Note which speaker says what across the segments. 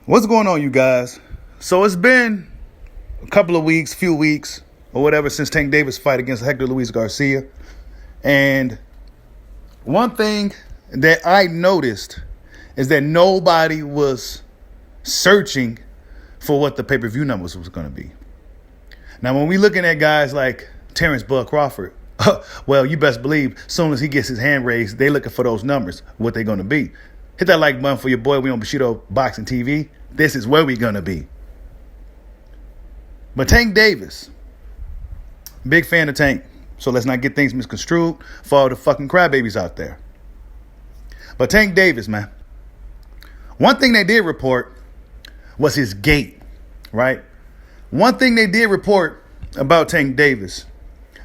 Speaker 1: What's going on, you guys? So it's been a couple of weeks, few weeks, or whatever, since Tank Davis' fight against Hector Luis Garcia. And one thing that I noticed is that nobody was searching for what the pay-per-view numbers was going to be. Now, when we looking at guys like Terrence Bud Crawford, well, you best believe as soon as he gets his hand raised, they looking for those numbers, what they're going to be. Hit that like button for your boy. We on Bushido Boxing TV. This is where we going to be. But Tank Davis, big fan of Tank. So let's not get things misconstrued for all the fucking crybabies out there. But Tank Davis, man. One thing they did report was his gait, right? One thing they did report about Tank Davis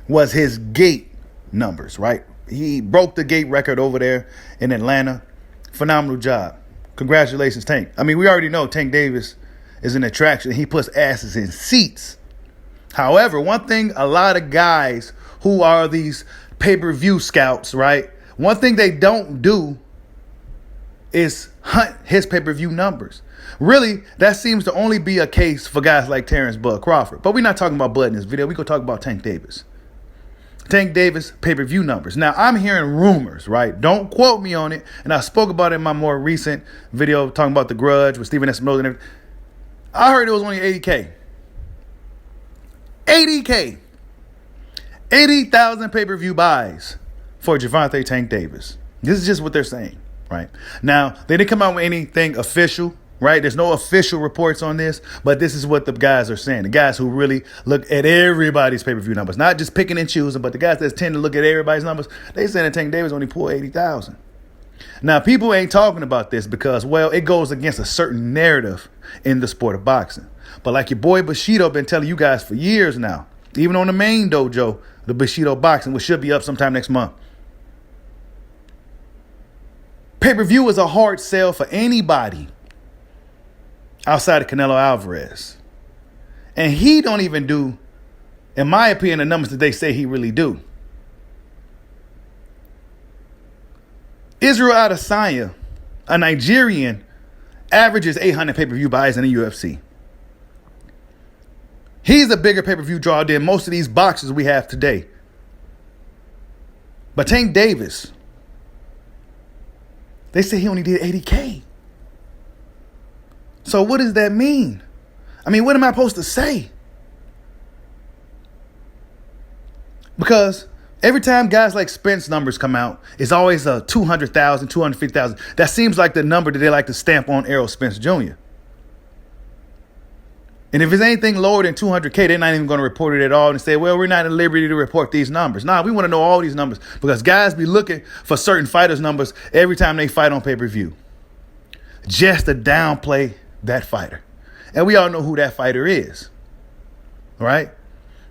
Speaker 1: was his gait numbers, right? He broke the gait record over there in Atlanta. Phenomenal job. Congratulations, Tank. I mean, we already know Tank Davis is an attraction. He puts asses in seats. However, one thing a lot of guys who are these pay-per-view scouts, right? One thing they don't do is hunt his pay-per-view numbers. Really, that seems to only be a case for guys like Terrence Bud Crawford. But we're not talking about Bud in this video. We're going to talk about Tank Davis. Tank Davis pay-per-view numbers. Now, I'm hearing rumors, right? Don't quote me on it. And I spoke about it in my more recent video talking about The Grudge with Stephen S. Miller and everything. I heard it was only 80K. 80K. 80,000 pay-per-view buys for Gervonta Tank Davis. This is just what they're saying, right? Now, they didn't come out with anything official, right? There's no official reports on this, but this is what the guys are saying. The guys who really look at everybody's pay-per-view numbers, not just picking and choosing, but the guys that tend to look at everybody's numbers, they saying that Tank Davis only pulled 80,000. Now, people ain't talking about this because, well, it goes against a certain narrative in the sport of boxing. But like your boy Bushido been telling you guys for years now, even on the main dojo, the Bushido Boxing, which should be up sometime next month. Pay-per-view is a hard sell for anybody outside of Canelo Alvarez. And he don't even do, in my opinion, the numbers that they say he really do. Israel Adesanya, a Nigerian, averages 800 pay-per-view buys in the UFC. He's a bigger pay-per-view draw than most of these boxers we have today. But Tank Davis, they say he only did 80K. So what does that mean? I mean, what am I supposed to say? Because every time guys like Spence numbers come out, it's always a 200,000, 250,000. That seems like the number that they like to stamp on Errol Spence Jr. And if it's anything lower than 200K, they're not even going to report it at all and say, well, we're not at liberty to report these numbers. Nah, we want to know all these numbers because guys be looking for certain fighters' numbers every time they fight on pay-per-view just to downplay that fighter. And we all know who that fighter is, right?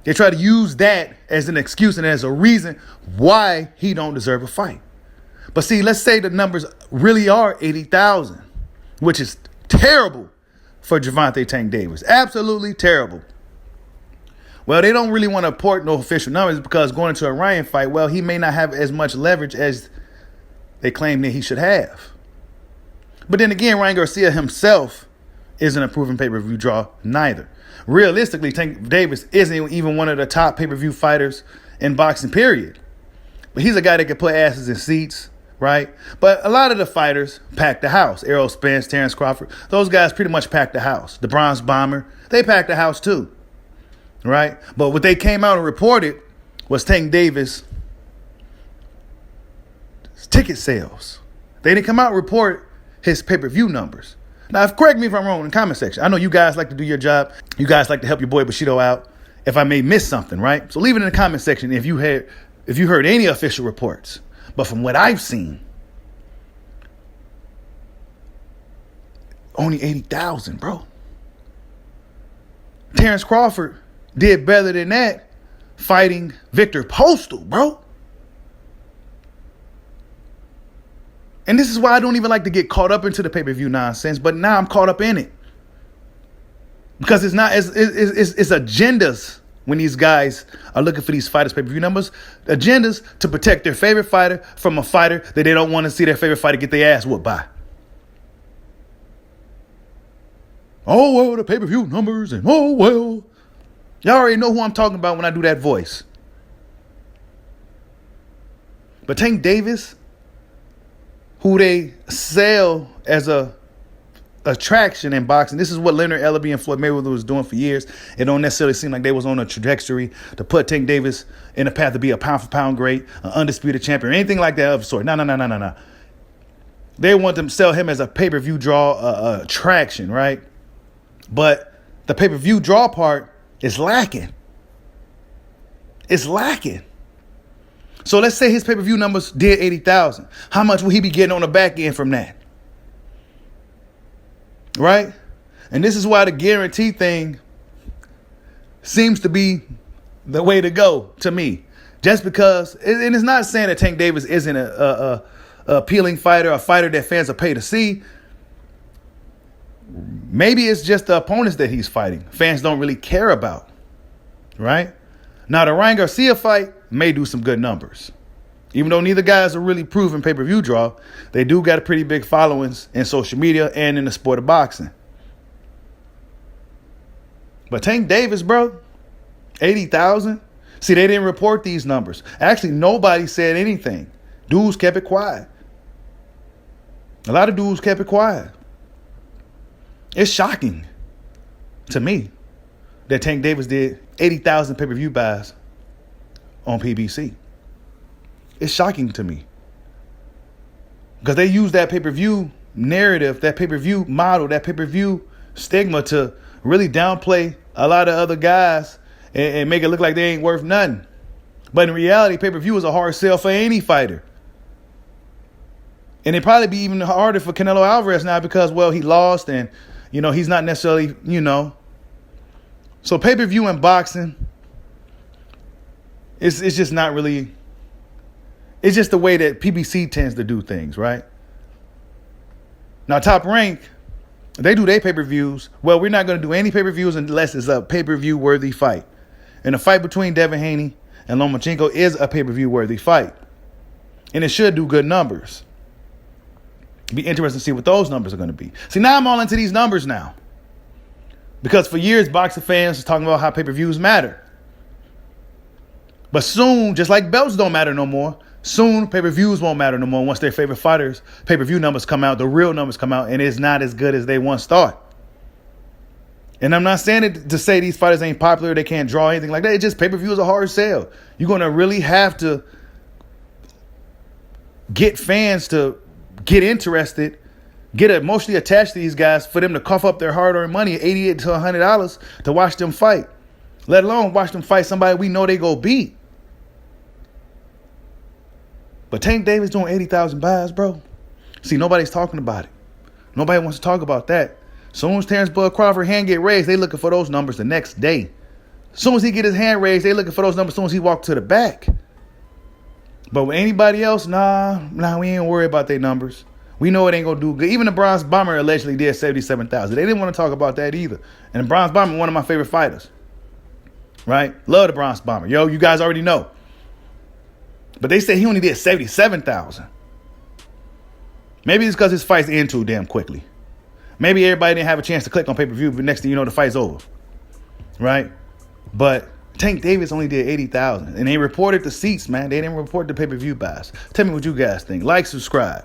Speaker 1: They try to use that as an excuse and as a reason why he don't deserve a fight. But see, let's say the numbers really are 80,000, which is terrible for Gervonta Tank Davis. Absolutely terrible. Well, they don't really want to report no official numbers because going into a Ryan fight, well, he may not have as much leverage as they claim that he should have. But then again, Ryan Garcia himself isn't a proven pay-per-view draw neither. Realistically, Tank Davis isn't even one of the top pay-per-view fighters in boxing, period. But he's a guy that can put asses in seats, right? But a lot of the fighters pack the house. Errol Spence, Terrence Crawford, those guys pretty much pack the house. The Bronze Bomber, they pack the house too, right? But what they came out and reported was Tank Davis' ticket sales. They didn't come out and report his pay-per-view numbers. Now, correct me if I'm wrong in the comment section. I know you guys like to do your job. You guys like to help your boy Bushido out. If I may miss something, right? So leave it in the comment section if you heard any official reports. But from what I've seen, only 80,000, bro. Terrence Crawford did better than that fighting Victor Postal, bro. And this is why I don't even like to get caught up into the pay-per-view nonsense, but now I'm caught up in it. Because it's agendas when these guys are looking for these fighters' pay-per-view numbers. Agendas to protect their favorite fighter from a fighter that they don't want to see their favorite fighter get their ass whooped by. Oh, well, the pay-per-view numbers and oh, well. Y'all already know who I'm talking about when I do that voice. But Tank Davis, who they sell as a attraction in boxing. This is what Leonard Ellerbe and Floyd Mayweather was doing for years. It don't necessarily seem like they was on a trajectory to put Tank Davis in a path to be a pound for pound great, an undisputed champion, or anything like that of sort. No. They want to sell him as a pay-per-view draw attraction, right? But the pay-per-view draw part is lacking. It's lacking. So let's say his pay-per-view numbers did 80,000. How much will he be getting on the back end from that? Right? And this is why the guarantee thing seems to be the way to go to me. Just because, and it's not saying that Tank Davis isn't a appealing fighter, a fighter that fans will pay to see. Maybe it's just the opponents that he's fighting. Fans don't really care about. Right? Now, the Ryan Garcia fight may do some good numbers. Even though neither guys are really proven pay-per-view draw, they do got a pretty big followings in social media and in the sport of boxing. But Tank Davis, bro, 80,000. See, they didn't report these numbers. Actually, nobody said anything. Dudes kept it quiet. A lot of dudes kept it quiet. It's shocking to me that Tank Davis did 80,000 pay-per-view buys on PBC. It's shocking to me. Because they use that pay-per-view narrative, that pay-per-view model, that pay-per-view stigma to really downplay a lot of other guys and make it look like they ain't worth nothing. But in reality, pay-per-view is a hard sell for any fighter. And it'd probably be even harder for Canelo Alvarez now because, well, he lost and, he's not necessarily, So pay-per-view in boxing, it's just not really... It's just the way that PBC tends to do things, right? Now, Top Rank, they do their pay-per-views. Well, we're not going to do any pay-per-views unless it's a pay-per-view worthy fight. And the fight between Devin Haney and Lomachenko is a pay-per-view worthy fight. And it should do good numbers. Be interesting to see what those numbers are going to be. See, now I'm all into these numbers now. Because for years, boxing fans are talking about how pay-per-views matter. But soon, just like belts don't matter no more, soon pay-per-views won't matter no more once their favorite fighters' pay-per-view numbers come out, the real numbers come out, and it's not as good as they once thought. And I'm not saying it to say these fighters ain't popular, they can't draw anything like that. It's just pay-per-view is a hard sell. You're going to really have to get fans to get interested, get emotionally attached to these guys for them to cough up their hard-earned money, $88 to $100 to watch them fight. Let alone watch them fight somebody we know they go beat. But Tank Davis doing 80,000 buys, bro. See, nobody's talking about it. Nobody wants to talk about that. As soon as Terrence Bud Crawford hand get raised, they looking for those numbers the next day. As soon as he get his hand raised, they looking for those numbers as soon as he walk to the back. But with anybody else, nah, we ain't worried about their numbers. We know it ain't gonna do good. Even the Bronze Bomber allegedly did 77,000. They didn't want to talk about that either. And the Bronze Bomber, one of my favorite fighters. Right? Love the Bronze Bomber. Yo, you guys already know. But they say he only did 77,000. Maybe it's because his fights end too damn quickly. Maybe everybody didn't have a chance to click on pay-per-view, but next thing you know, the fight's over. Right? But Tank Davis only did 80,000. And they reported the seats, man. They didn't report the pay-per-view buys. Tell me what you guys think. Like, subscribe.